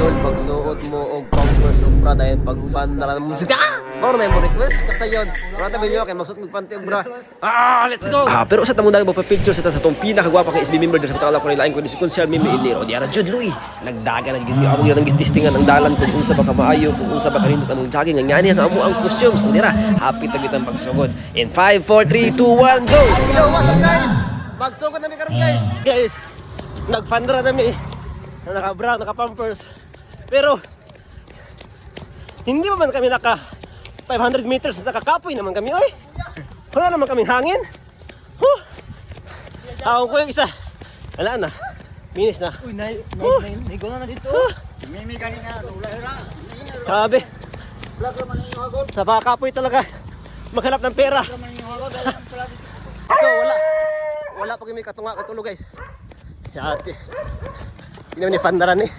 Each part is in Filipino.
idol pagsuot mo og pampers og bra dahil pag fan na mo ka. Mao na mo request kasayon. Wala ta bilyo kay magsuot mig panty og bra. Let's go. Pero sa tamo daghan mo pa picture sa atong pinakagwapa kay SB member sa tawag ko ni lain ko si Kunsel Mimi Iniro. Diara Jud Louis. Nagdaga na gid mi amo gyud ang testingan ang dalan kung unsa ba ka maayo kung unsa ba kanindot among jogging ang ngani ang amo ang costumes. Dira happy tagitan pagsugod. In 5 4 3 2 1 go. Hello, what's up guys? Magsugod na mi karon guys. Guys, nagfandra na mi. Naka-bra, naka-pampers. Pero hindi pa man kami naka 500 meters, nakakapoy naman kami, oy. Wala naman kaming hangin. Ako ko yung isa. Wala na. Minis na. Uy, naigo na dito. Mimi kanina, ulahira. Sabi. Vlog naman yung hagod. Napakapoy talaga. Maghanap ng pera. Naman yung hagod. So, wala pa kami katunga katulog guys. Si ate. Hindi naman ni Fandaran eh.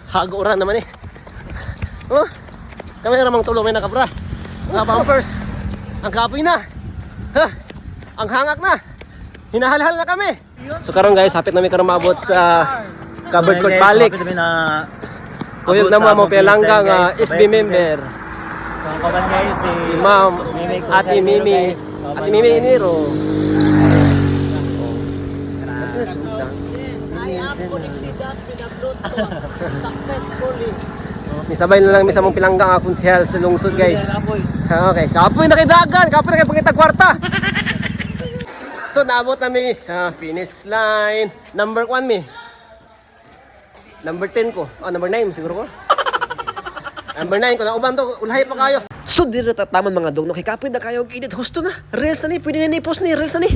Haguran naman eh. Kami namang tulong may nakabra. Mga bumpers. Ang kapoy na. Ang hangak na. Hinahalhal na kami. So karon guys, hapit namin karon maabot sa covered court balik. Kuyog na mo pilangga nga SB member. So kaban guys Si Ma'am Ate Mimi. Ate Mimi Iniro. Misabay na lang mi sa mong pilangga nga konsehal sa lungsod guys. Okay, kapoy na kay dagan, kapoy na kay pangita kwarta. So naabot na mi sa finish line. Number 1 mi. Number 10 ko. Number 9 siguro ko. Number 9 ko na uban to, ulahay pa kayo. So dira ta taman mga dog no kay kapoy na kayo og edit husto na. Reels na ni, pwede na ni post ni reels na ni.